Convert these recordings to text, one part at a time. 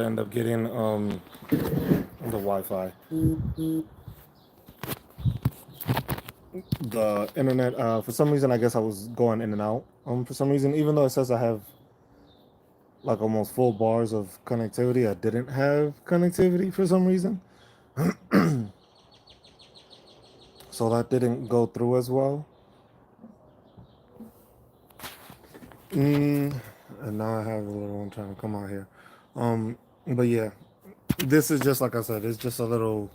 end up getting the Wi-Fi. The internet for some reason I guess I was going in and out. For some reason, even though it says I have like almost full bars of connectivity, I didn't have connectivity for some reason. So that didn't go through as well. Mm, and now I have a little one trying to come out here. But yeah, this is just like I said, it's just a little.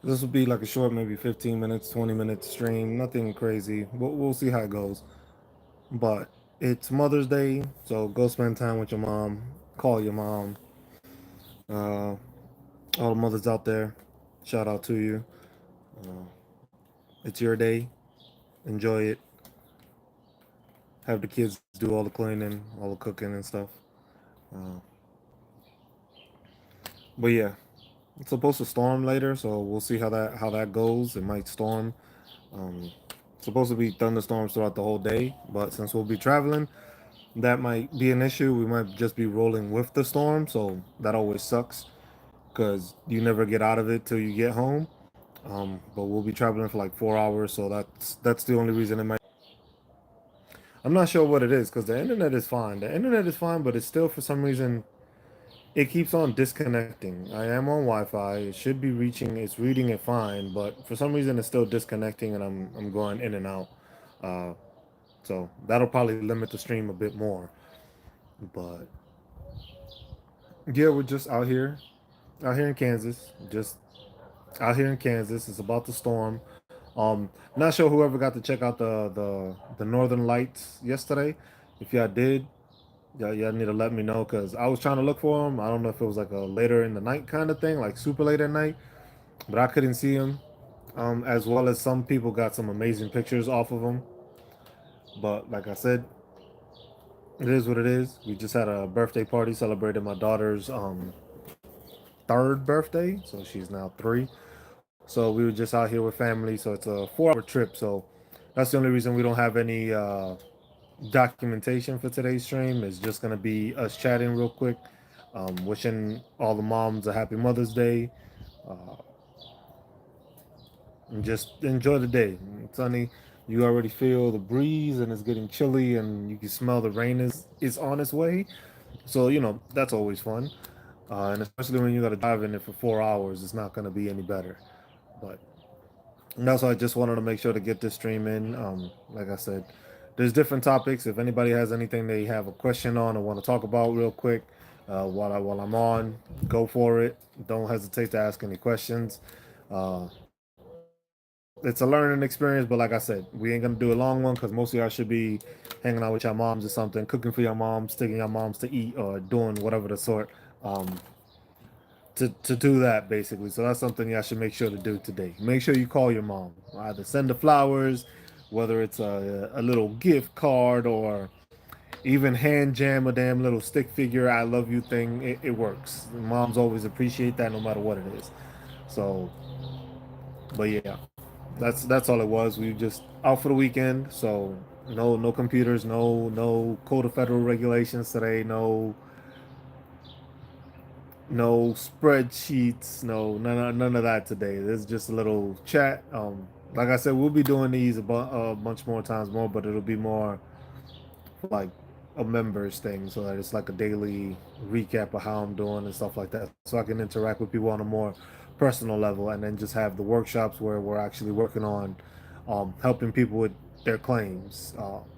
This will be like a short, maybe 15 minutes, 20-minute stream. Nothing crazy. We'll see how it goes. But it's Mother's Day, so go spend time with your mom. Call your mom. Uh, all the mothers out there, shout out to you. Uh, it's your day. Enjoy it. Have the kids do all the cleaning, all the cooking and stuff. Uh, but yeah, it's supposed to storm later, so we'll see how that goes. It might storm. Um, it's supposed to be thunderstorms throughout the whole day, but since we'll be traveling, that might be an issue. We might just be rolling with the storm, so that always sucks because you never get out of it till you get home. But we'll be traveling for like 4 hours, so that's the only reason it might. I'm not sure what it is because the internet is fine. The internet is fine, but it's still for some reason it keeps on disconnecting. I am on Wi-Fi. It should be reaching. It's reading it fine, but for some reason it's still disconnecting, and I'm going in and out. Uh, so that'll probably limit the stream a bit more. But yeah, we're just out here in Kansas, just out here in Kansas. It's about to storm. Not sure whoever got to check out the Northern Lights yesterday. If y'all did, y'all need to let me know because I was trying to look for them. I don't know if it was like a later in the night kind of thing, like super late at night, but I couldn't see them. As well as some people got some amazing pictures off of them. But like I said, it is what it is. We just had a birthday party celebrating my daughter's third birthday, so she's now 3. So we were just out here with family. So it's a 4-hour trip. So that's the only reason we don't have any documentation for today's stream. Is just gonna be us chatting real quick, wishing all the moms a happy Mother's Day, uh, and just enjoy the day. It's sunny. You already feel the breeze, and it's getting chilly, and you can smell the rain is on its way. So that's always fun, and especially when you got to drive in it for 4 hours, it's not gonna be any better. But and that's why I just wanted to make sure to get this stream in. Like I said, there's different topics. If anybody has anything they have a question on or want to talk about real quick, while I'm on, go for it. Don't hesitate to ask any questions. Uh, it's a learning experience, but like I said, we ain't gonna do a long one because most of y'all should be hanging out with your moms or something, cooking for your moms, taking your moms to eat, or doing whatever the sort. To do that basically. So that's something y'all should make sure to do today. Make sure you call your mom. Either send the flowers, whether it's a little gift card or even hand jam a damn little stick figure I love you thing. It works. Moms always appreciate that no matter what it is. So, but yeah, that's all it was. We just out for the weekend. So no computers, no code of federal regulations today. No spreadsheets, none of that today. There's just a little chat. Like I said, we'll be doing these a bunch more times more, but it'll be more like a members thing, so that it's like a daily recap of how I'm doing and stuff like that, so I can interact with people on a more personal level, and then just have the workshops where we're actually working on helping people with their claims.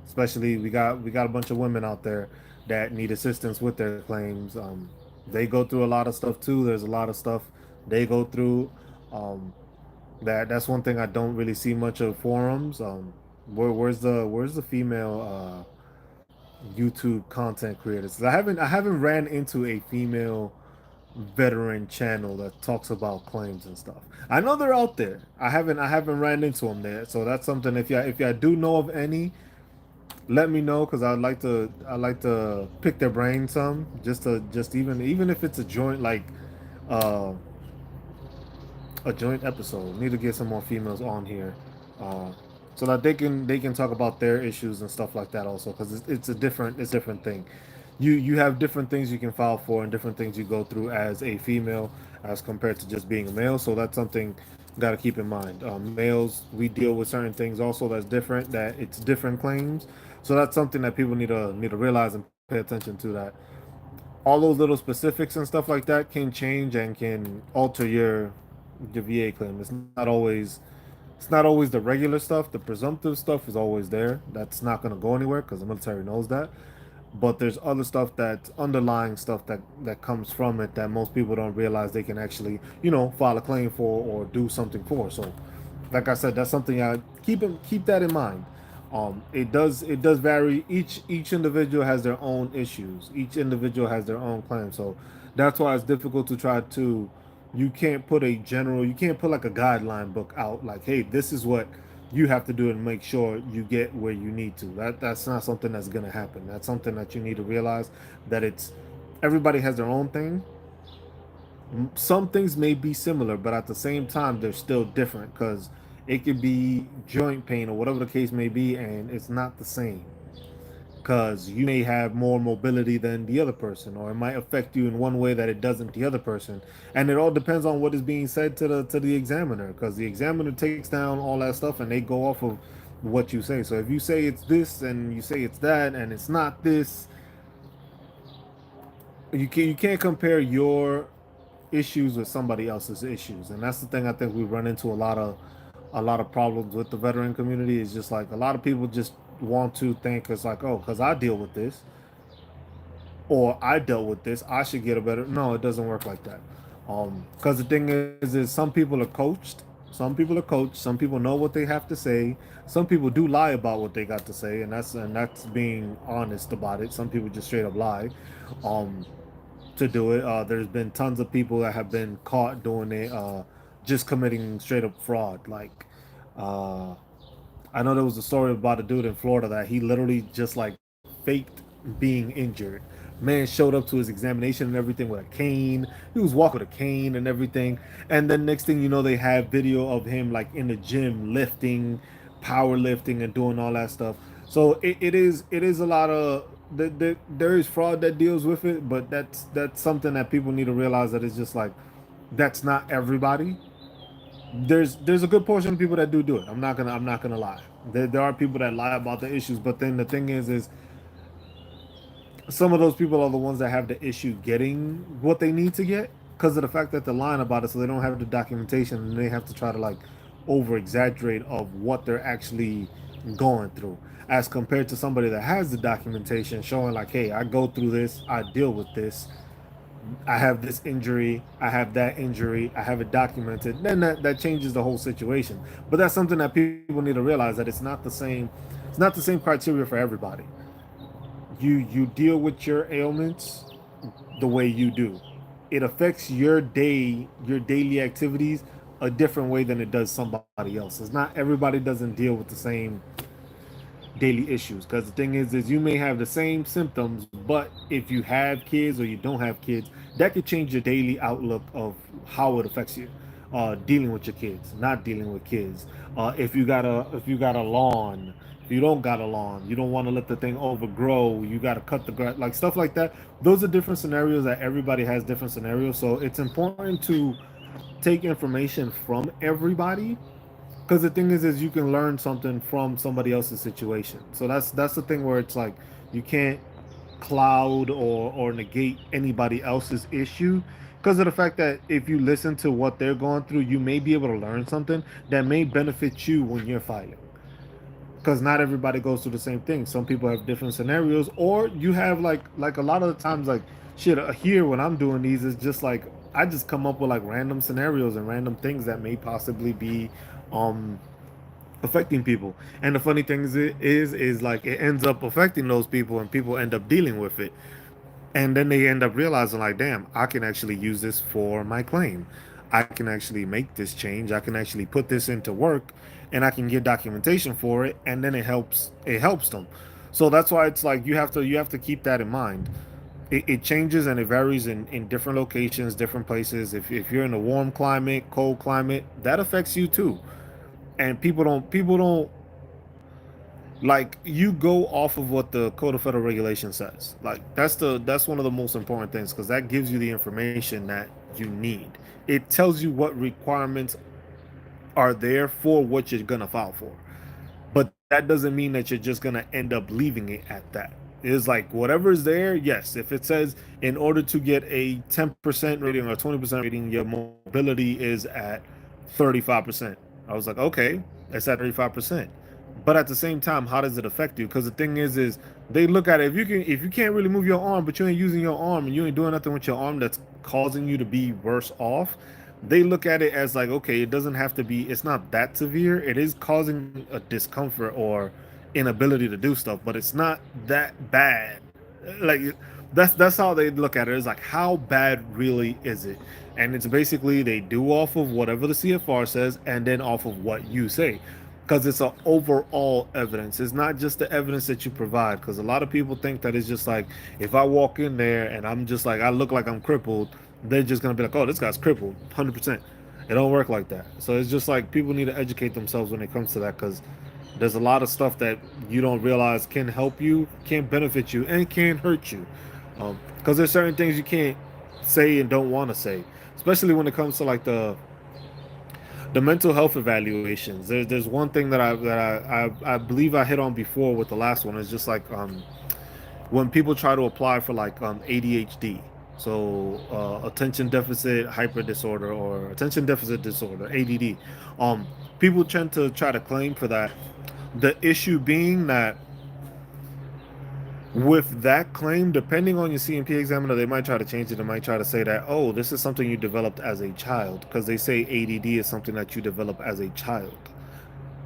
Especially we got a bunch of women out there that need assistance with their claims. They go through a lot of stuff too. There's a lot of stuff they go through. Um, that's one thing I don't really see much of forums. Where's the female YouTube content creators? I haven't ran into a female veteran channel that talks about claims and stuff. I know they're out there. I haven't ran into them there. So that's something. If y'all do know of any, let me know because I'd like to pick their brain some, just even if it's a joint, like uh a joint episode. Need to get some more females on here, uh so that they can talk about their issues and stuff like that also, because it's a different thing. you have different things you can file for and different things you go through as a female as compared to just being a male. So that's something got to keep in mind. Males, we deal with certain things also that's different, that it's different claims. So that's something that people need to realize and pay attention to, that all those little specifics and stuff like that can change and can alter your VA claim. It's not always the regular stuff. The presumptive stuff is always there. That's not going to go anywhere because the military knows that. But there's other stuff, that's underlying stuff that comes from it, that most people don't realize they can actually, file a claim for or do something for. So like I said, that's something I keep that in mind. It does vary. Each individual has their own issues. Each individual has their own claim. So that's why it's difficult to try to. You can't put like a guideline book out like, hey, this is what you have to do and make sure you get where you need to. That's not something that's gonna happen. That's something that you need to realize, that it's everybody has their own thing. Some things may be similar, but at the same time, they're still different, because it could be joint pain or whatever the case may be, and it's not the same. Because you may have more mobility than the other person, or it might affect you in one way that it doesn't the other person, and it all depends on what is being said to the examiner. Because the examiner takes down all that stuff and they go off of what you say. So if you say it's this and you say it's that and it's not this, you can't compare your issues with somebody else's issues. And that's the thing I think we run into a lot of problems with the veteran community. Is just like a lot of people just want to think it's like, oh, because I deal with this or I dealt with this, I should get a better. No, it doesn't work like that. Because the thing is some people are coached. Some people know what they have to say. Some people do lie about what they got to say, and that's being honest about it. Some people just straight up lie. Um, to do it. There's been tons of people that have been caught doing it, just committing straight up fraud. Like, uh, I know there was a story about a dude in Florida that he literally just like faked being injured. Man showed up to his examination and everything with a cane. He was walking with a cane and everything. And then next thing you know, they have video of him like in the gym lifting, powerlifting, and doing all that stuff. So it is a lot of there is fraud that deals with it, but that's something that people need to realize, that it's just like that's not everybody. There's a good portion of people that do it. I'm not gonna lie. There are people that lie about the issues, but then the thing is some of those people are the ones that have the issue getting what they need to get, because of the fact that they're lying about it, so they don't have the documentation, and they have to try to like over exaggerate of what they're actually going through, as compared to somebody that has the documentation showing like, hey, I go through this, I deal with this, I have this injury, I have that injury, I have it documented. Then that changes the whole situation. But that's something that people need to realize, that it's not the same criteria for everybody. You deal with your ailments the way you do. It affects your daily activities a different way than it does somebody else. It's not everybody doesn't deal with the same daily issues, because the thing is you may have the same symptoms, but if you have kids or you don't have kids, that could change your daily outlook of how it affects you. Dealing with your kids, not dealing with kids. If you got a lawn, if you don't got a lawn, you don't want to let the thing overgrow, you got to cut the grass, like stuff like that. Those are different scenarios, that everybody has different scenarios. So it's important to take information from everybody, because the thing is you can learn something from somebody else's situation. So that's the thing, where it's like you can't cloud or negate anybody else's issue, because of the fact that if you listen to what they're going through, you may be able to learn something that may benefit you when you're fighting, because not everybody goes through the same thing. Some people have different scenarios, or you have like a lot of the times, like shit, here when I'm doing these, is just like I just come up with like random scenarios and random things that may possibly be um affecting people. And the funny thing is like it ends up affecting those people, and people end up dealing with it, and then they end up realizing like, damn, I can actually use this for my claim. I can actually make this change, I can actually put this into work, and I can get documentation for it, and then it helps them. So that's why it's like you have to keep that in mind. It changes and it varies in different locations, different places. If you're in a warm climate, cold climate, that affects you too. And people don't like you go off of what the Code of Federal Regulation says. Like that's one of the most important things because that gives you the information that you need. It tells you what requirements are there for what you're gonna file for. But that doesn't mean that you're just gonna end up leaving it at that. It's like whatever's there, yes. If it says in order to get a 10% rating or 20% rating, your mobility is at 35%. I was like, okay, it's at 35%. But at the same time, how does it affect you? Because the thing is they look at it. If you can't really move your arm, but you ain't using your arm and you ain't doing nothing with your arm that's causing you to be worse off, they look at it as like, okay, it doesn't have to be, it's not that severe. It is causing a discomfort or inability to do stuff, but it's not that bad. Like that's how they look at it. It's like how bad really is it? And it's basically they do off of whatever the CFR says and then off of what you say. Because it's an overall evidence. It's not just the evidence that you provide. Because a lot of people think that it's just like if I walk in there and I'm just like I look like I'm crippled, they're just gonna be like, oh, this guy's crippled, 100%. It don't work like that. So it's just like people need to educate themselves when it comes to that because there's a lot of stuff that you don't realize can help you, can benefit you, and can hurt you. Because there's certain things you can't say and don't want to say, especially when it comes to like the mental health evaluations. There's one thing that I believe I hit on before with the last one is just like when people try to apply for like ADHD, so attention deficit hyper disorder or attention deficit disorder ADD, people tend to try to claim for that. The issue being that with that claim, depending on your CMP examiner, they might try to change it. They might try to say that, oh, this is something you developed as a child, because they say ADD is something that you develop as a child.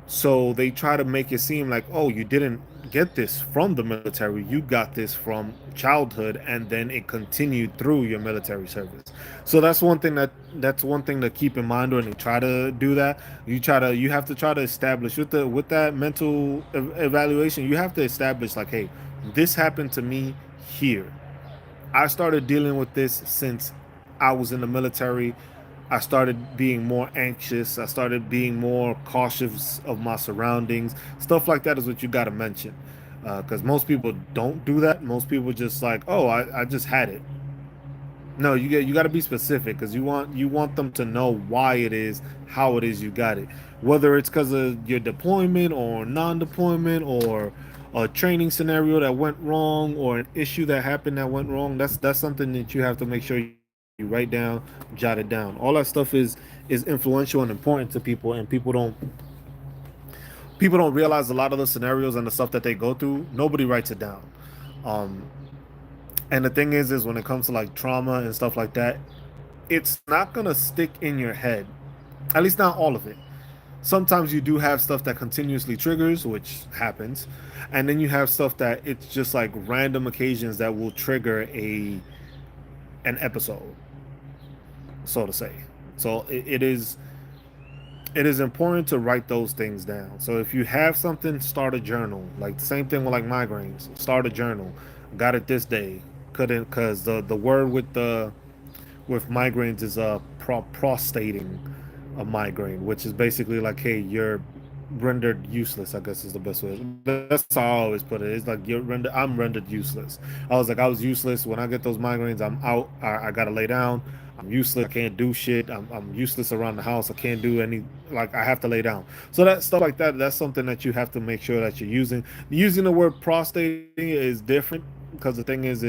So they try to make it seem like, oh, you didn't get this from the military. You got this from childhood, and then it continued through your military service. So that's one thing to keep in mind when you try to do that. You have to try to establish with that mental evaluation. You have to establish like, hey, this happened to me here. I started dealing with this since I was in the military. I started being more anxious. I started being more cautious of my surroundings. Stuff like that is what you got to mention. Because most people don't do that. Most people just like, oh, I just had it. No, you got to be specific because you want them to know why it is, how it is you got it. Whether it's because of your deployment or non-deployment or a training scenario that went wrong or an issue that happened that went wrong. That's something that you have to make sure you write down, jot it down. All that stuff is influential and important to people, and people don't realize a lot of the scenarios and the stuff that they go through. Nobody writes it down. Um, and the thing is when it comes to like trauma and stuff like that, it's not gonna stick in your head. At least not all of it. Sometimes you do have stuff that continuously triggers, which happens, and then you have stuff that it's just like random occasions that will trigger a an episode, so to say. So it is important to write those things down. So if you have something, start a journal. Like the same thing with like migraines. Start a journal. Got it this day. Couldn't because the word with migraines is prostating a migraine, which is basically like, hey, you're rendered useless. I guess is the best way. That's how I always put it. It's like I'm rendered useless. I was useless when I get those migraines. I'm out. I gotta lay down. I'm useless. I can't do shit. I'm useless around the house. I can't do any, like I have to lay down. So that stuff like that, that's something that you have to make sure that you're using. Using the word prostating is different because the thing is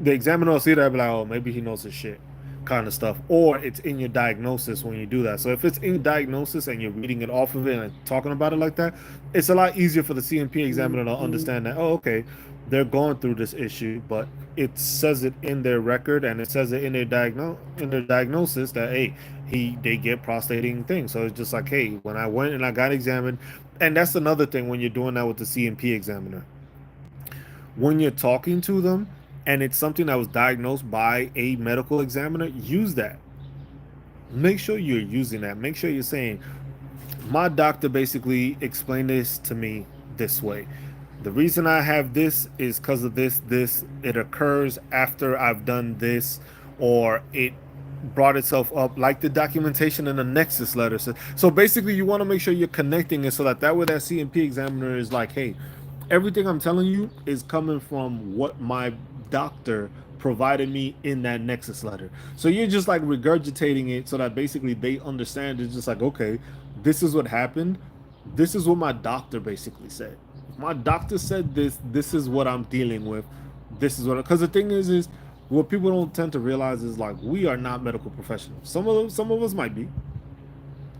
the examiner will see that and be like, oh, maybe he knows his shit, kind of stuff. Or it's in your diagnosis when you do that. So if it's in diagnosis and you're reading it off of it and talking about it like that, it's a lot easier for the CMP examiner to understand that, oh, okay, they're going through this issue, but it says it in their record and it says it in their diagnosis that, hey, they get prostating things. So it's just like, hey, when I went and I got examined, and that's another thing when you're doing that with the CMP examiner, when you're talking to them and it's something that was diagnosed by a medical examiner, use that. Make sure you're using that. Make sure you're saying, my doctor basically explained this to me this way. The reason I have this is because of this. It occurs after I've done this, or it brought itself up, like the documentation in the Nexus letter. So basically, you want to make sure you're connecting it so that way that CMP examiner is like, hey, everything I'm telling you is coming from what my doctor provided me in that Nexus letter. So you're just like regurgitating it so that basically they understand. It's just like, okay, this is what happened. This is what my doctor basically said. If my doctor said this, this is what I'm dealing with. This is what, because the thing is what people don't tend to realize is like we are not medical professionals. Some of us might be,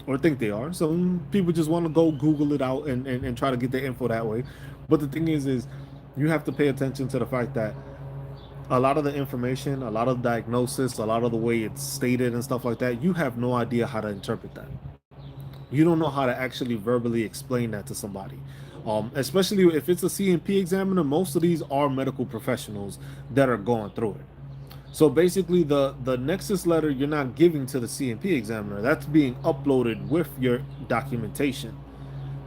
or think they are. Some people just want to go Google it out and try to get their info that way. But the thing is you have to pay attention to the fact that a lot of the information, a lot of the diagnosis, a lot of the way it's stated and stuff like that, you have no idea how to interpret that. You don't know how to actually verbally explain that to somebody. Especially if it's a CMP examiner, most of these are medical professionals that are going through it. So basically, the Nexus letter you're not giving to the CMP examiner. That's being uploaded with your documentation.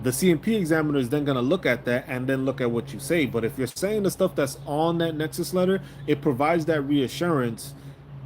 The CMP examiner is then going to look at that and then look at what you say. But if you're saying the stuff that's on that Nexus letter, it provides that reassurance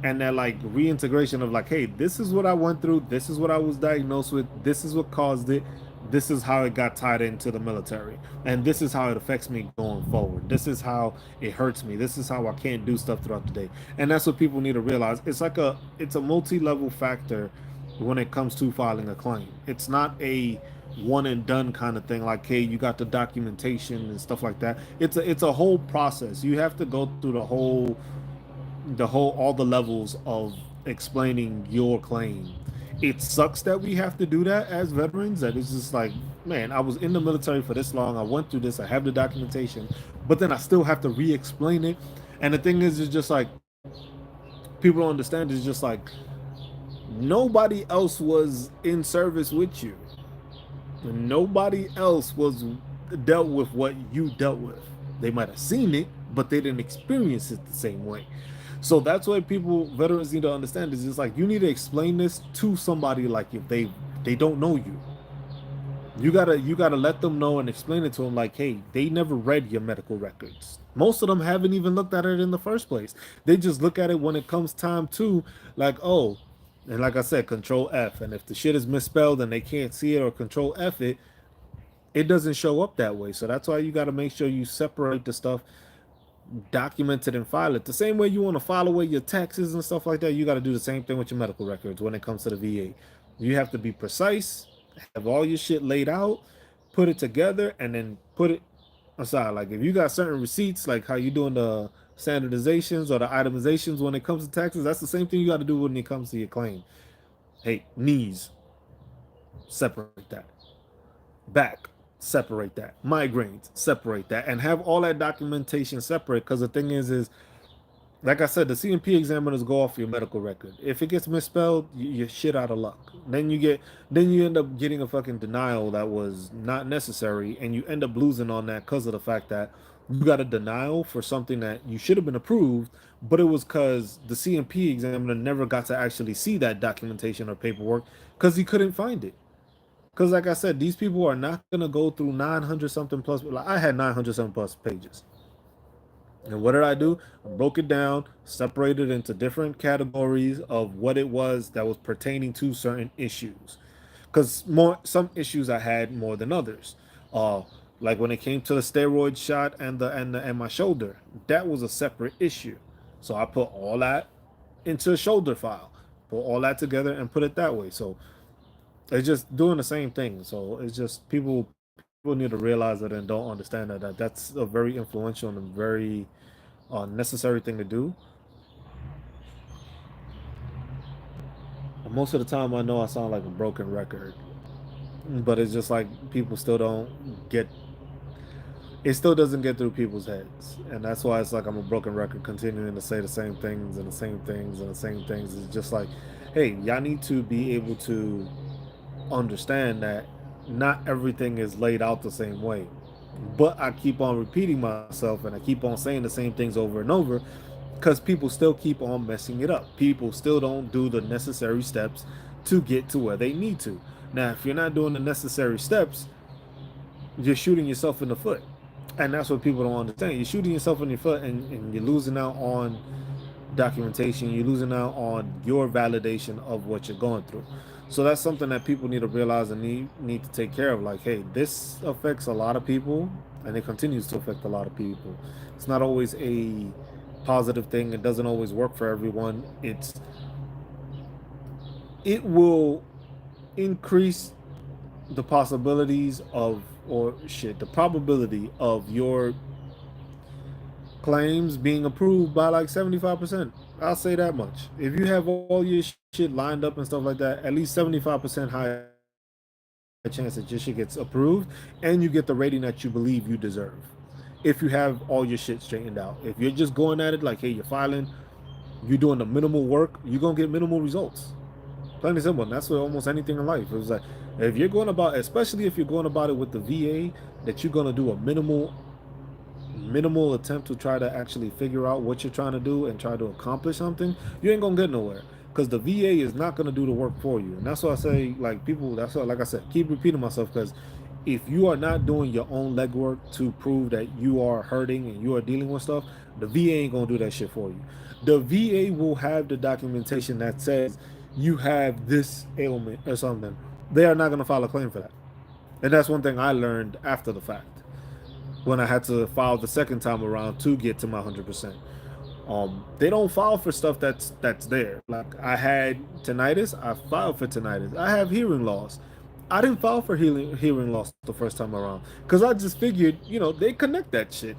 and that like reintegration of like, hey, this is what I went through. This is what I was diagnosed with. This is what caused it. This is how it got tied into the military, and this is how it affects me going forward. This is how it hurts me. This is how I can't do stuff throughout the day. And that's what people need to realize. It's a multi-level factor when it comes to filing a claim. It's not a one and done kind of thing like, hey, you got the documentation and stuff like that. It's a whole process. You have to go through the whole all the levels of explaining your claim. It sucks that we have to do that as veterans. That it's just like, man, I was in the military for this long. I went through this. I have the documentation, but then I still have to re-explain it. And the thing is, it's just like people don't understand. It's just like nobody else was in service with you. Nobody else was dealt with what you dealt with. They might have seen it, but they didn't experience it the same way. So that's why veterans need to understand is just like you need to explain this to somebody like if they don't know you. You gotta let them know and explain it to them like, hey, they never read your medical records. Most of them haven't even looked at it in the first place. They just look at it when it comes time to like, oh, and like I said, control F. And if the shit is misspelled and they can't see it or control F it, it doesn't show up that way. So that's why you got to make sure you separate the stuff, document it and file it. The same way you want to file away your taxes and stuff like that, you got to do the same thing with your medical records when it comes to the VA. You have to be precise, have all your shit laid out, put it together, and then put it aside. Like if you got certain receipts, like how you doing the standardizations or the itemizations when it comes to taxes, that's the same thing you got to do when it comes to your claim. Hey, knees, separate that. Back, separate that. Migraines, separate that, and have all that documentation separate. Because the thing is like I said, the CMP examiners go off your medical record. If it gets misspelled, you're shit out of luck. Then you end up getting a fucking denial that was not necessary, and you end up losing on that because of the fact that you got a denial for something that you should have been approved, but it was because the CMP examiner never got to actually see that documentation or paperwork because he couldn't find it. Because, like I said, these people are not going to go through 900 something plus. Like I had 900 something plus pages. And what did I do? I broke it down, separated into different categories of what it was that was pertaining to certain issues. Because some issues I had more than others. Like when it came to the steroid shot and my shoulder, that was a separate issue. So I put all that into a shoulder file, put all that together and put it that way. So it's just doing the same thing. So it's just people need to realize it and don't understand that that's a very influential and very necessary thing to do. Most of the time, I know I sound like a broken record, but it's just like people still don't get. It still doesn't get through people's heads, and that's why it's like I'm a broken record, continuing to say the same things and the same things and the same things. It's just like, hey, y'all need to be able to understand that not everything is laid out the same way. But I keep on repeating myself and I keep on saying the same things over and over because people still keep on messing it up. People still don't do the necessary steps to get to where they need to. Now, if you're not doing the necessary steps, you're shooting yourself in the foot. And that's what people don't understand. You're shooting yourself in your foot and you're losing out on documentation, you're losing out on your validation of what you're going through. So that's something that people need to realize and need to take care of. Like, hey, this affects a lot of people, and it continues to affect a lot of people. It's not always a positive thing. It doesn't always work for everyone. It will increase the possibilities of, or shit, the probability of your claims being approved by like 75%. I'll say that much. If you have all your shit lined up and stuff like that, at least 75% higher chance that your shit gets approved and you get the rating that you believe you deserve. If you have all your shit straightened out. If you're just going at it like, hey, you're filing, you're doing the minimal work, you're gonna get minimal results. Plain and simple. And that's with almost anything in life. It was like, if you're going about, especially if you're going about it with the VA, that you're gonna do a minimal attempt to try to actually figure out what you're trying to do and try to accomplish something, you ain't gonna get nowhere because the VA is not gonna do the work for you. And that's why I say, like, people, that's what, like I said, keep repeating myself, because if you are not doing your own legwork to prove that you are hurting and you are dealing with stuff, the VA ain't gonna do that shit for you. The VA will have the documentation that says you have this ailment or something. They are not gonna file a claim for that. And that's one thing I learned after the fact when I had to file the second time around to get to my 100%. They don't file for stuff that's there. Like, I had tinnitus, I filed for tinnitus. I have hearing loss. I didn't file for hearing loss the first time around because I just figured, they connect that shit.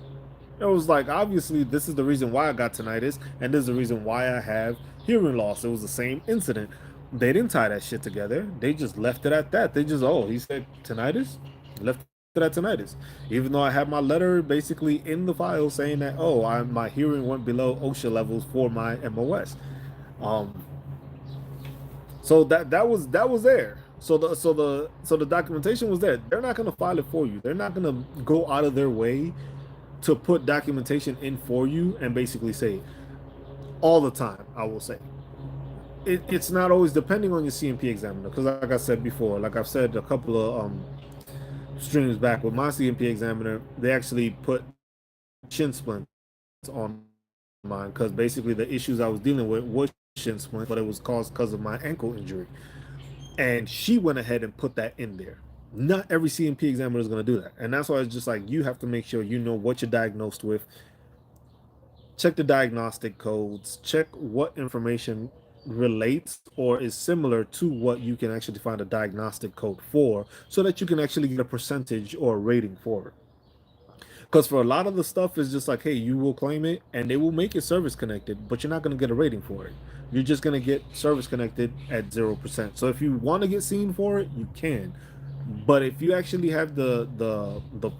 It was like, obviously this is the reason why I got tinnitus, and this is the reason why I have hearing loss. It was the same incident. They didn't tie that shit together. They just left it at that. They just, oh, he said tinnitus, left it at tinnitus. Even though I had my letter basically in the file saying that, oh, my hearing went below OSHA levels for my MOS. Um, so that was there. So the documentation was there. They're not gonna file it for you. They're not gonna go out of their way to put documentation in for you and basically say all the time. I will say it's not always depending on your CMP examiner, because like I said before, like I've said a couple of streams back with my CMP examiner, they actually put shin splints on mine because basically the issues I was dealing with was shin splint, but it was caused because of my ankle injury, and she went ahead and put that in there. Not every CMP examiner is going to do that, and that's why it's just like, you have to make sure you know what you're diagnosed with. Check the diagnostic codes, check what information relates or is similar to what you can actually find a diagnostic code for, so that you can actually get a percentage or a rating for it. Because for a lot of the stuff is just like, hey, you will claim it and they will make it service connected, but you're not going to get a rating for it. You're just going to get service connected at 0%. So if you want to get seen for it, you can. But if you actually have the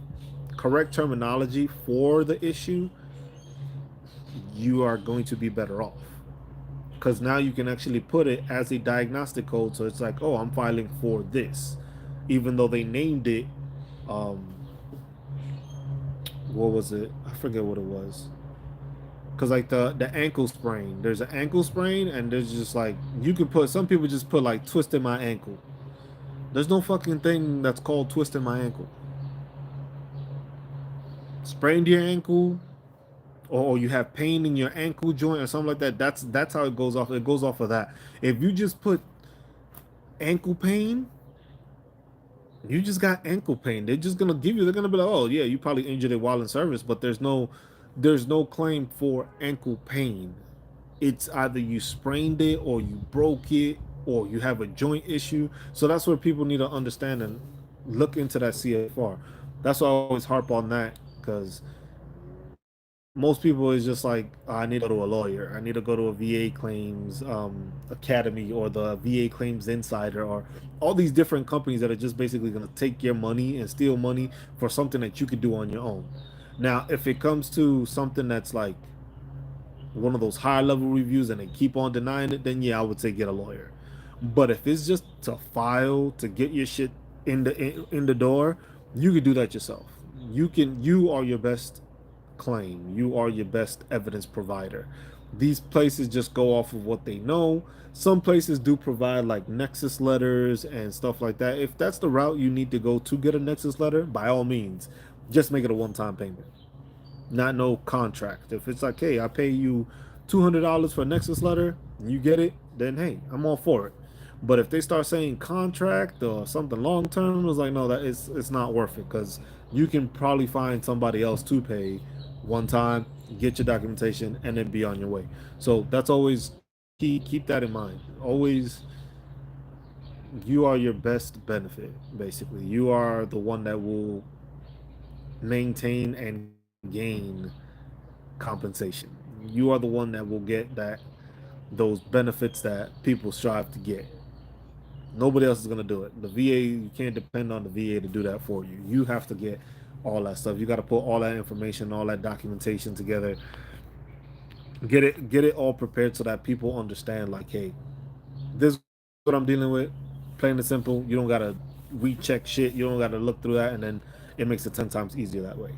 correct terminology for the issue, you are going to be better off, because now you can actually put it as a diagnostic code. So it's like, oh, I'm filing for this, even though they named it, um what was it, I forget what it was. Because like the ankle sprain, there's an ankle sprain, and there's just like, you could put, some people just put like twisting my ankle. There's no fucking thing that's called twisting my ankle. Sprained your ankle, or you have pain in your ankle joint or something like that, that's how it goes off. It goes off of that. If you just put ankle pain, you just got ankle pain, they're just gonna give you, they're gonna be like, oh yeah, you probably injured it while in service, but there's no claim for ankle pain. It's either you sprained it, or you broke it, or you have a joint issue. So that's where people need to understand and look into that CFR. That's why I always harp on that, because most people is just like, oh, I need to go to a lawyer, I need to go to a VA claims academy, or the VA claims insider, or all these different companies that are just basically going to take your money and steal money for something that you could do on your own. Now if it comes to something that's like one of those high level reviews and they keep on denying it, then yeah, I would say get a lawyer. But if it's just to file to get your shit in the door, you could do that yourself. You are your best claim. You are your best evidence provider. These places just go off of what they know. Some places do provide like nexus letters and stuff like that. If that's the route you need to go to get a nexus letter, by all means, just make it a one-time payment, not no contract. If it's like, hey, I pay you $200 for a Nexus letter, and you get it, then hey, I'm all for it. But if they start saying contract or something long term, it's like no, that it's not worth it because you can probably find somebody else to pay one time, get your documentation, and then be on your way. So that's always key. Keep that in mind. Always, you are your best benefit. Basically, you are the one that will maintain and gain compensation. You are the one that will get those benefits that people strive to get. Nobody else is going to do it. The VA, you can't depend on the VA to do that for you. You have to get all that stuff. You got to put all that information, all that documentation together. Get it all prepared so that people understand like, hey, this is what I'm dealing with. Plain and simple. You don't got to recheck shit. You don't got to look through that, and then it makes it 10 times easier that way.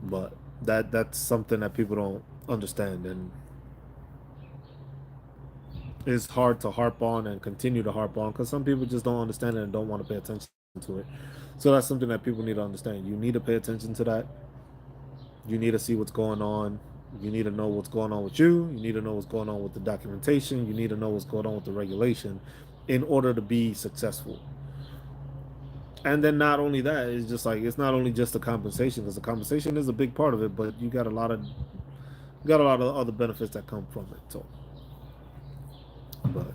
But that's something that people don't understand, and it's hard to harp on and continue to harp on because some people just don't understand it and don't want to pay attention to it. So that's something that people need to understand. You need to pay attention to that. You need to see what's going on. You need to know what's going on with you. You need to know what's going on with the documentation. You need to know what's going on with the regulation in order to be successful. And then not only that, it's just like it's not only just the compensation because the compensation is a big part of it, but you got a lot of other benefits that come from it. So, but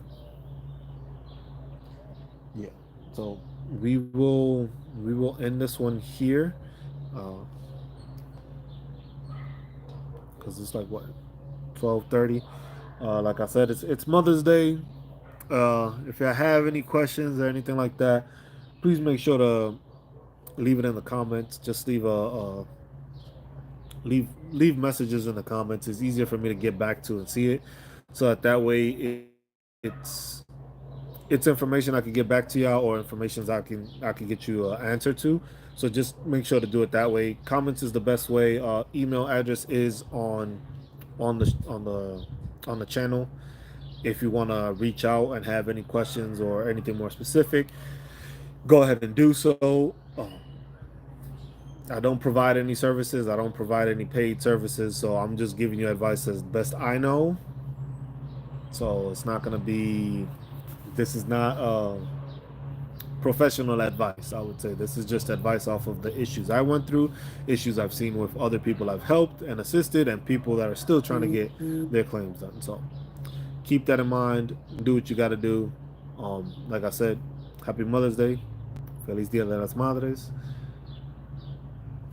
yeah, so we will end this one here because it's like what 12:30. Like I said, it's Mother's Day. If you have any questions or anything like that, please make sure to leave it in the comments. Just leave messages in the comments. It's easier for me to get back to and see it, so that way it's it's information I can get back to y'all or information I can get you an answer to. So just make sure to do it that way. Comments is the best way. Email address is on the on the on the channel. If you want to reach out and have any questions or anything more specific, go ahead and do so. I don't provide any services. I don't provide any paid services. So I'm just giving you advice as best I know. So it's not going to be, this is not professional advice. I would say this is just advice off of the issues I went through, issues I've seen with other people I've helped and assisted, and people that are still trying to get their claims done. So keep that in mind. Do what you got to do. Like I said, happy Mother's Day. Feliz Dia de las Madres.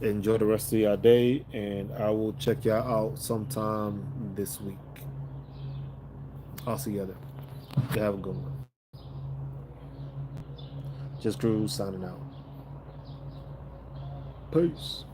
Enjoy the rest of your day, and I will check y'all out sometime this week. I'll see you there. You have a good one. Just Cruz signing out. Peace.